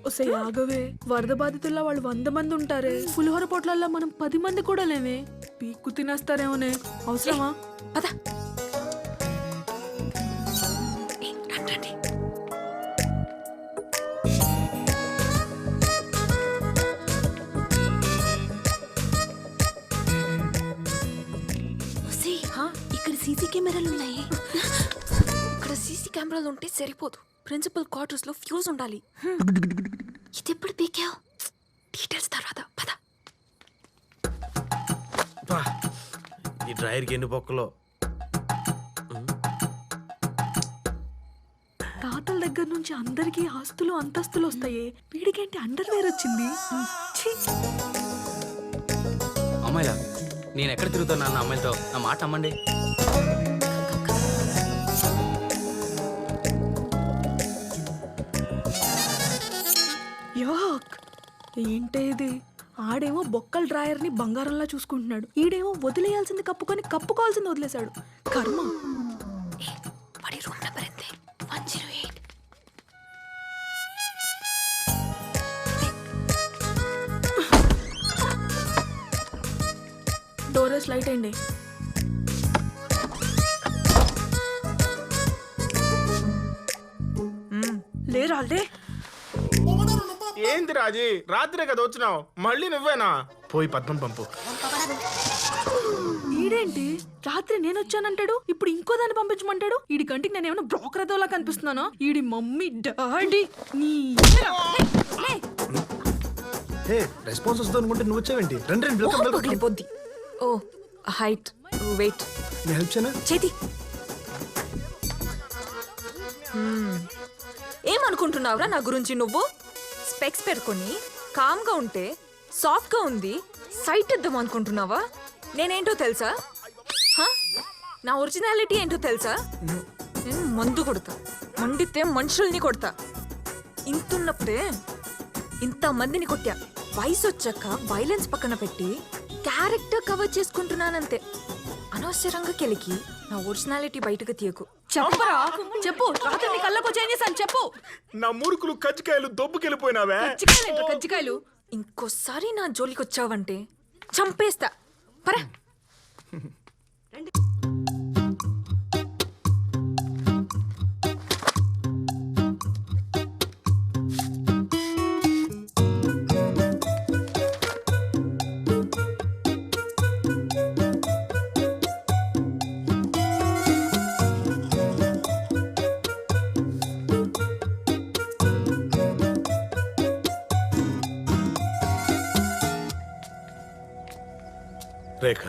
ఒసే ఆగవే, వరద బాధితుల్లో వాళ్ళు 100 మంది ఉంటారే. పులిహోర పొట్లల్లో మనం 10 మంది కూడా లేవే. పీక్కు తినేస్తారేమోనే. అవసరమా? పద. ఇక్కడ సీసీ కెమెరాలు ఉన్నాయి. ఇక్కడ సీసీ కెమెరాలు ఉంటే సరిపోదు, ప్రిన్సిపల్ క్వార్టర్స్ లో ఫ్యూజ్ ఉండాలి. ఇది ఎప్పుడు పీకావు? డీటెయిల్స్ తర్వాత పద. ఈ డ్రైవర్కి ఎన్ని పొక్కలో. తాతల దగ్గర నుంచి అందరికీ ఆస్తులు అంతస్తులు వస్తాయి. వీడికేంటి అండర్వేర్ వచ్చింది? ఛీ! అమ్మాయిలా నేను ఎక్కడ తిరుగుతాను అన్న అమ్మాయిలతో నా మాట నమ్మండి. యాక్! ఏంటే ఇది? ఆడేమో బొక్కల డ్రాయర్ ని బంగారంలా చూసుకుంటున్నాడు, ఈడేమో వదిలేయాల్సింది కప్పుకొని కప్పుకోవాల్సింది వదిలేశాడు. కర్మ. వాడి రూమ్ నెంబర్ ఎంత? 108. డోరేస్ లైట్ అయింది. లేరాలే. ఏంది రాజీ, రాత్రే కదా వచ్చినావు, మళ్ళీ నువ్వేనా? పోయి పద్మం పంపు. ఈడేంటి రాత్రి నేను వచ్చానంటాడు, ఇప్పుడు ఇంకో దాన్ని పంపించమంటాడు. ఈడి కంటికి నేను ఏమైనా బ్రోకర్ అదోలా కనిపిస్తున్నానా? ఈడి మమ్మీ డాడీ నీ రెస్పాన్స్ వస్తుంది అనుకుంటే నువ్వు వచ్చావేంటి? రండి రండి, వెల్కమ్ వెల్కమ్. పగిలిపోద్ది. ఓ హైట్, వెయిట్. నేను హెల్ప్ చేయనా? చేతి. ఏమనుకుంటున్నావురా నా గురించి నువ్వు? స్పెక్స్ పెట్టుకొని కామ్గా ఉంటే సాఫ్ట్గా ఉంది సైట్ ఇద్దాం అనుకుంటున్నావా? నేనేంటో తెలుసా? నా ఒరిజినాలిటీ ఏంటో తెలుసా? నేను మందు కొడతా, మండితే మనుషుల్ని కొడతా. ఇంతున్నప్పుడే ఇంతమందిని కొట్టా. వయసు వచ్చాక వైలెన్స్ పక్కన పెట్టి క్యారెక్టర్ కవర్ చేసుకుంటున్నానంతే. అనవసరంగా కెలికి నా ఒరిజినాలిటీ బయటకు తీయకు. చెప్పరా? చెప్పు. రాత్రి నీ కళ్ళకు చేంజ్ చేశాను, చెప్పు. నా మురుకులు కజ్జికాయలు దొబ్బుకెళ్ళిపోయినావే. కజ్జికాయలు కజ్జికాయలు. ఇంకోసారి నా జోలికి వచ్చావంటే చంపేస్తా. పరా. రేఖ,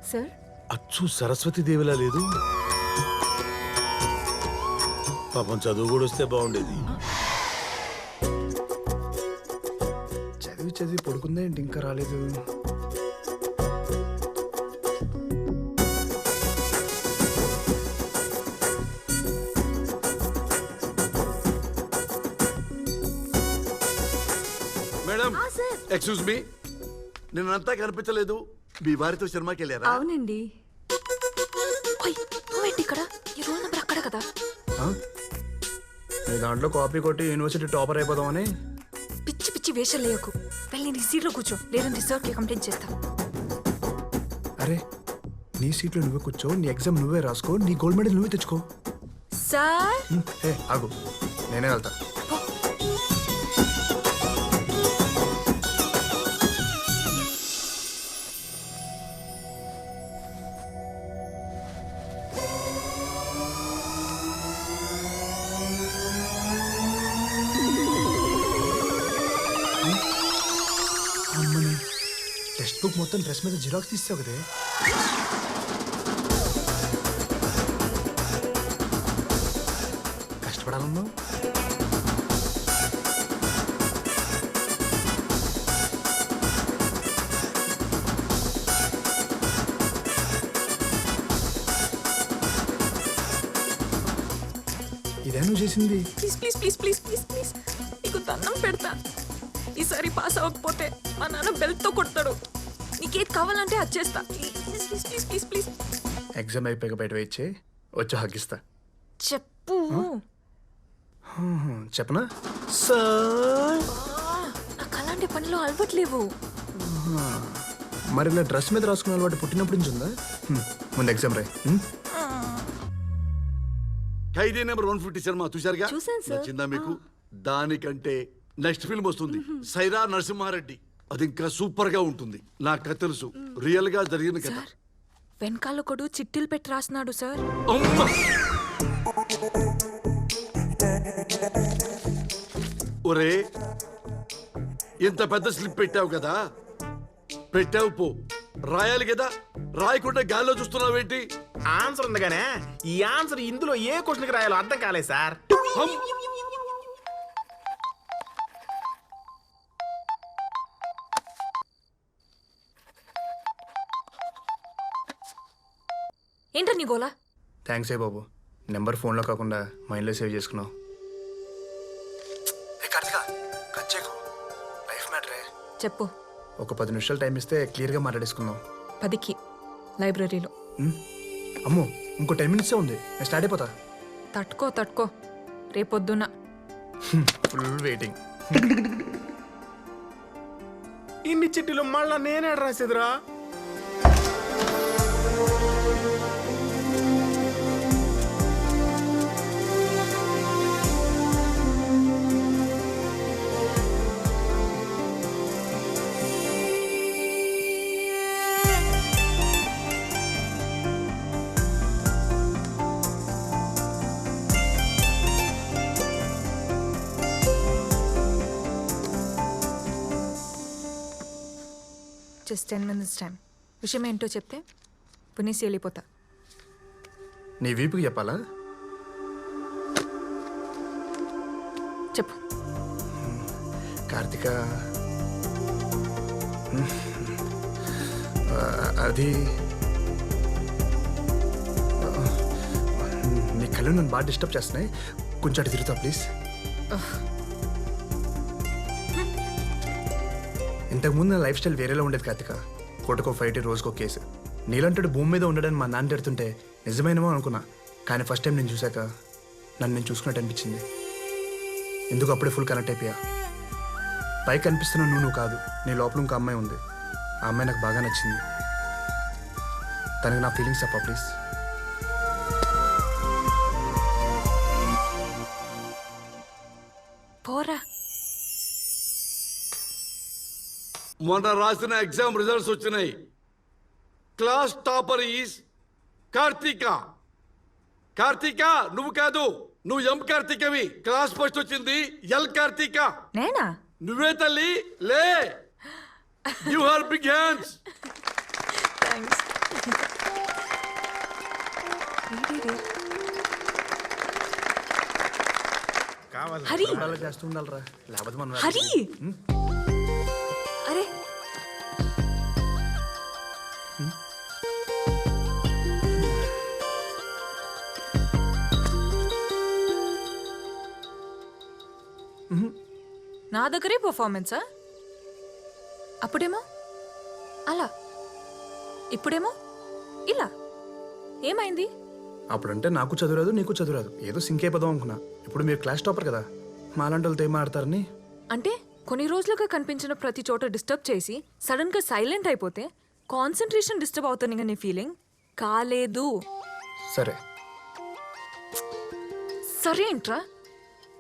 సార్, అచ్చు సరస్వతి దేవిలా లేదు. పాపం చదువు కూడా వస్తే బాగుండేది. చదివి చదివి పడుకుందా ఏంటి ఇంకా రాలేదు? మేడం, ఎక్స్క్యూజ్ మీ, నిన్నంతా కనిపించలేదు. మీ వారితో సినిమాకి వెళ్ళారా? అవునండి. ఇక్కడ ఈ రోల్ నెంబర్ అక్కడ కదా. నీ దాంట్లో కాపీ కొట్టి యూనివర్సిటీ టాపర్ అయిపోదామని. పిచ్చి పిచ్చి వేషాలు లేయకు. వెళ్ళి నీ సీట్లో కూర్చో, లేదంటే సార్కి కంప్లైంట్ చేస్తా. అరే, నీ సీట్లో నువ్వే కూర్చో, నీ ఎగ్జామ్ నువ్వే రాసుకో, నీ గోల్డ్ మెడల్ నువ్వే తెచ్చుకో. సార్, ఏ ఆగు, నేనే వెళ్తా. టెక్స్ట్ బుక్ మొత్తం డ్రెస్ మీద జిరాక్స్ తీసావు కదే. కష్టపడాలన్నావు. ఇదే నువ్వు చేసింది. Please please please please please please నీకు దండం పెడతా. ఈసారి పాస్ అవ్వకపోతే మా నాన్న బెల్ట్తో కొడతాడు. నీకేది కావాలంటే అది చేస్తా. Please please please please please. Exam అయిపోయాక బయట వచ్చి హగ్గిస్తా. చెప్పు. చెప్పనా సార్? నాకు అలాంటి పనిలో అలవట్లేవు. మరి నా డ్రెస్ మీద రాసుకున్న అలవాటు పుట్టినప్పటి నుంచి ఉందా? ముందు ఎగ్జామ్ రాయ్. ఖైదీ నెంబర్ 150 సినిమా చూశారుగా? చూశాను సార్. నచ్చిందా మీకు? దానికంటే నెక్స్ట్ ఫిల్మ్ వస్తుంది, సైరా నరసింహారెడ్డి. అది ఇంకా సూపర్ గా ఉంటుంది. నాకు తెలుసు, రియల్ గా జరిగిన కథ. సార్ వెనకాల ఒకడు చిట్టీలు పెట్టి రాస్తున్నాడు సార్. అమ్మా! ఒరే, ఇంత పెద్ద స్లిప్ పెట్టావు కదా, పెట్టావు పో, రాయాలి కదా. రాయకుండా గాల్లో చూస్తున్నావేంటి? ఆన్సర్ ఉంది కానీ ఈ ఆన్సర్ ఇందులో ఏ క్వశ్చన్కి రాయాలో అర్థం కాలేదు సార్. హమ్! ఏంటో నీ గోలా? థ్యాంక్స్ ఏ బాబు, నెంబర్ ఫోన్లో కాకుండా మైండ్లో సేవ్ చేసుకున్నావు. లైఫ్ మ్యాటరే. చెప్పు. ఒక 10 నిమిషాలు టైం ఇస్తే క్లియర్గా మాట్లాడేసుకుందాం. 10కి లైబ్రరీలో. అమ్మో, ఇంకో 10 మినిట్సే ఉంది, నేను స్టార్ట్ అయిపోతా. తట్టుకో రేపొద్దున. Full waiting. ఇన్ని చిట్టీలు మళ్ళా నేనే రాసేదిరా. Just 10 minutes time. విషయం ఏంటో చెప్తే పునేసి వెళ్ళిపోతా. నీ వీపుకి చెప్పాలా? చెప్పు. కార్తిక, అది నీ కళ్ళు నన్ను బాగా డిస్టర్బ్ చేస్తున్నాయి, కొంచెం అటు తిరుగుతా ప్లీజ్. ఇంతకుముందు నా లైఫ్ స్టైల్ వేరేలా ఉండేది కార్తిక. పూటకో ఫైట్, రోజుకో కేసు. నీలంటాడు భూమి మీద ఉండడని మా నాన్న తిడుతుంటే నిజమైనమో అనుకున్నా. కానీ ఫస్ట్ టైం నేను చూశాక నన్ను నేను చూసుకున్నట్టు అనిపించింది. ఎందుకు అప్పుడే ఫుల్ కనెక్ట్ అయిపోయా. పైకి కనిపిస్తున్న నువ్వు కాదు, నీ లోపల ఇంకో అమ్మాయి ఉంది. ఆ అమ్మాయి నాకు బాగా నచ్చింది. తనకి నా ఫీలింగ్స్ చెప్పా ప్లీజ్. పోరా. మొన్న రాసిన ఎగ్జామ్ రిజల్ట్స్ వచ్చినాయి. Class topper is Karthika. Karthika నువ్వు కాదు, నువ్వు ఎం కార్తీకవి. క్లాస్ ఫస్ట్ వచ్చింది ఎల్ కార్తీక. నేనా? నువ్వే తల్లి, లే. You have big hands. Thanks. కావాలి హరి అలా చేస్తూ ఉండాలిరా, లేకపోతే మనం హరి. అరే నా దగ్గరే పర్ఫార్మెన్సా? అప్పుడేమో అలా, ఇప్పుడేమో ఇలా. ఏమైంది? అప్పుడంటే నాకు చదువురాదు, నీకు చదువురాదు, ఏదో సింక్ అయిపోదాం అనుకున్నా. ఇప్పుడు మీరు క్లాస్ టాపర్ కదా, మాలాంటి వాళ్ళతో ఏం ఆడతారని. అంటే కొన్ని రోజులుగా కనిపించిన ప్రతి చోట డిస్టర్బ్ చేసి సడన్ గా సైలెంట్ అయిపోతే కాన్సన్ట్రేషన్ డిస్టర్బ్ అవుతుంది నీ ఫీలింగ్ కాలేదు. సరే సరే ఏంట్రా,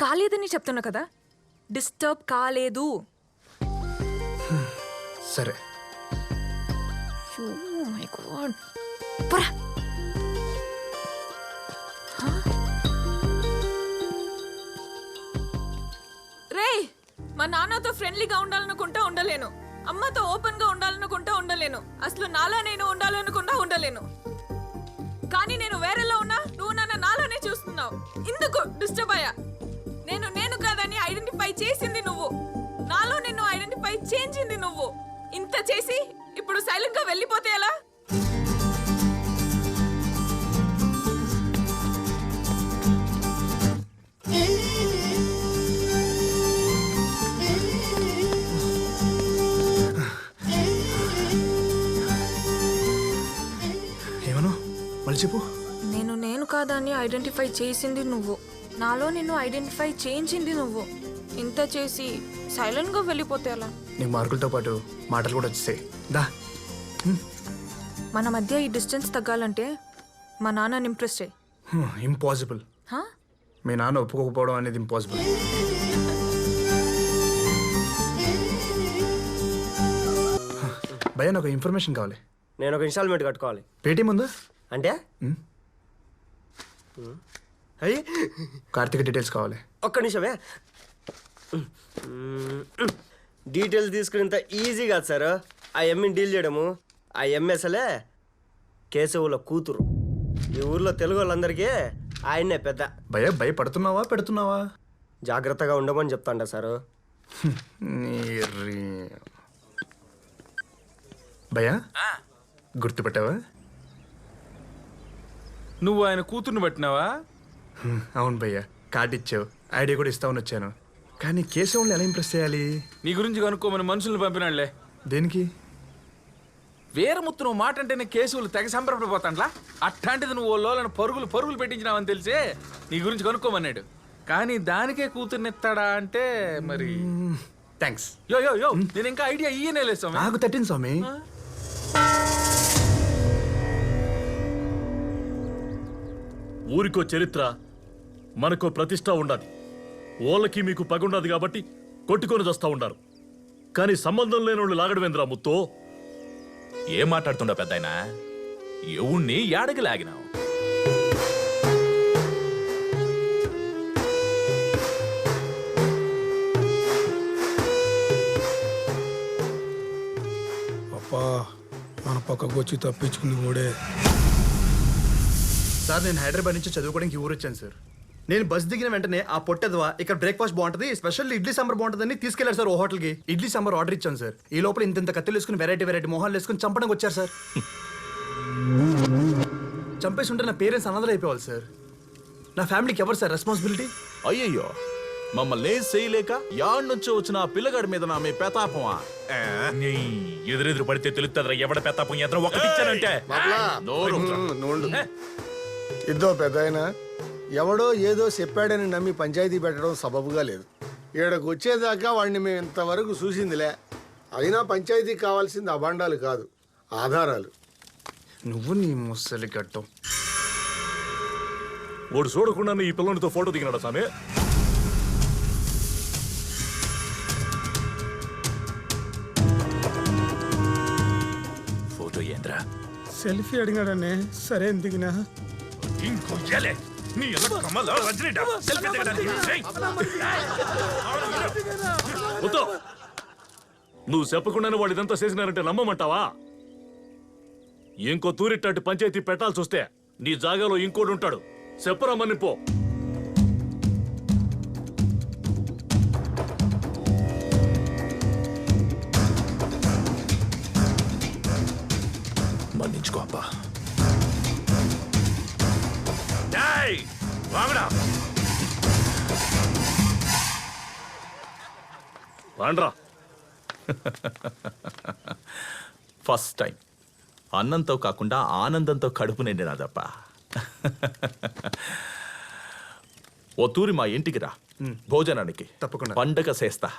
కాలేదని చెప్తున్నా కదా. డిస్టర్బ్ కాలేదు. సరే. Oh my God. పరా. రే, మా నాన్నతో ఫ్రెండ్లీగా ఉండాలనుకుంటా ఉండలేను, అమ్మతో ఓపెన్ గా ఉండాలనుకుంటా ఉండలేను, అసలు నాలా నేను ఉండాలనుకుంటా ఉండలేను. కానీ నేను వేరేలా ఉన్నా, నువ్వు నన్ను నాలానే చూస్తున్నావు. ఇందుకు డిస్టర్బ్ అయ్యా. నేను కాదని ఐడెంటిఫై చేసింది నువ్వు, నాలో నిన్ను ఐడెంటిఫై చేయించింది నువ్వు. ఇంత చేసి ఇప్పుడు సైలెంట్ గా వెళ్ళిపోతే ఎలా? ఏమను మళ్ళీ చెప్పు. నేను కాదు కాదని ఐడెంటిఫై చేసింది నువ్వు, నాలో నిన్ను ఐడెంటిఫై చేయించింది నువ్వు. ఇంత చేసి సైలెంట్గా వెళ్ళిపోతే అలా? నీకు మార్కులతో పాటు మాటలు కూడా వచ్చేసాయి. దా. మన మధ్య ఈ డిస్టెన్స్ తగ్గాలంటే మా నాన్నని ఇంప్రెస్ చేయి. ఇంపాసిబుల్. హా? మీ నాన్న ఒప్పుకోకపోవడం అనేది ఇంపాసిబుల్. భయ్యా నాకు ఇన్ఫర్మేషన్ కావాలి. నేను ఒక ఇన్స్టాల్మెంట్ కట్టుకోవాలి. పేటీఎం ఉందా? అంటే అయ్యి కార్తీక డీటెయిల్స్ కావాలి. ఒక్క నిమిషమే. డీటెయిల్స్ తీసుకునేంత ఈజీ కాదు సార్ ఆ ఎమ్మిని డీల్ చేయడము. ఆ ఎమ్మెస్లే కేశవుల కూతురు. ఈ ఊర్లో తెలుగు వాళ్ళందరికీ ఆయన్నే పెద్ద. భయ్యా భయపడుతున్నావా పెడుతున్నావా? జాగ్రత్తగా ఉండమని చెప్తాండ సారు. భయ్యా గుర్తుపెట్టావా? నువ్వు ఆయన కూతుర్ని పట్టినావా? అవును భయ్యా, కార్డు ఇచ్చావు, ఐడియా కూడా ఇస్తామని వచ్చాను. కానీ కేశవుల్ని ఎలా ఇంప్రెస్ చేయాలి? నీ గురించి కనుక్కోమని మనుషుల్ని పంపినాళ్లే. దేనికి? వీరముత్తు నువ్వు మాట అంటేనే కేసులు తెగ సంబరపడిపోతాండ్లా. అట్లాంటిది నువ్వు ఓలోలను పరుగులు పెట్టించినావని తెలిసే నీ గురించి కనుక్కోమన్నాడు. కానీ దానికే కూతుర్నిస్తాడా అంటే మరి థ్యాంక్స్. యో యో యో నేను ఇంకా ఐడియా ఇయ్యనే లేదు స్వామి. నాకు తట్టింది స్వామి. ఊరికో చరిత్ర, మనకో ప్రతిష్ట ఉండాలి. ఓళ్ళకి మీకు పగుండదు కాబట్టి కొట్టుకొని వస్తా ఉండారు. కానీ సంబంధం లేని వాళ్ళు లాగడమేంద్రా ముత్తో? ఏం మాట్లాడుతుండో పెద్దాయనా? ఎవణ్ణి యాడకి లాగినావు? అప్పా మన పక్కకు వచ్చి తప్పించుకుంది మూడే. సార్ నేను హైదరాబాద్ నుంచి చదువుకోవడానికి ఊరు వచ్చాను సార్. నేను బస్ దిగిన వెంటనే ఆ పొట్టెదవా ఇక్కడ బ్రేక్ఫాస్ట్ బాగుంటుంది, స్పెషల్ ఇడ్లీ సాంబార్ బాగుంటుందని తీసుకెళ్లారు సార్ ఓ హోటల్కి. ఇడ్లీ సాంబార్ ఆర్డర్ ఇచ్చాను సార్. ఈ లోపల ఇంత కత్తులు వేసుకుని వెరైటీ మొహాలు వేసుకుని చంపడానికి వచ్చారు సార్. చంపేసి ఉంటే నా పేరెంట్స్ అనాథలు అయిపోవాలి సార్. నా ఫ్యామిలీకి ఎవరు సార్ రెస్పాన్సిబిలిటీ? అయ్యయ్యో, మమ్మల్ని చేయలేక యాడ్ నుంచి వచ్చిన ఆ పిల్లగాడి మీద నా మీ పెతాపమా? ఎదురెదురు పడితే తెలుస్తుందిరా ఎవడ పెతాపం ఎదురు ఒకటిచ్చానంటే. ఇద్దో పెద్దాయన ఎవడో ఏదో చెప్పాడని నమ్మి పంచాయతీ పెట్టడం సబబుగా లేదు. ఈడకు వచ్చేదాకా వాడిని మేము ఇంతవరకు చూసిందిలే. అయినా పంచాయతీకి కావాల్సింది అభాండాలు కాదు, ఆధారాలు. నువ్వు నీ ముసలి గట్టం. వాడు చూడకుండా ఈ పిల్లనితో ఫోటో దిగినాడు సామే. ఫోటో ఏంద్రా? సెల్ఫీ అడిగాడనే, సరే దిగినా. ఇంకొయ్యలే నీ కమల రజనీ సెల్ఫీ దిగడానికి. ముత్తో, నువ్వు చెప్పకుండానే వాడు ఇదంతా చేసినారంటే నమ్మమంటావా? ఇంకో తూరిట్టాటి పంచాయతీ పెట్టాల్సి వస్తే నీ జాగాలో ఇంకోటి ఉంటాడు. చెప్పరామని పో. మన్నించుకో అబ్బా. వాండ్రా. ఫస్ట్ టైం అన్నంతో కాకుండా ఆనందంతో కడుపు నిండినాదప్ప. ఓ తూరి మా ఇంటికి రా, భోజనానికి. తప్పకుండా. పండగ చేస్తా.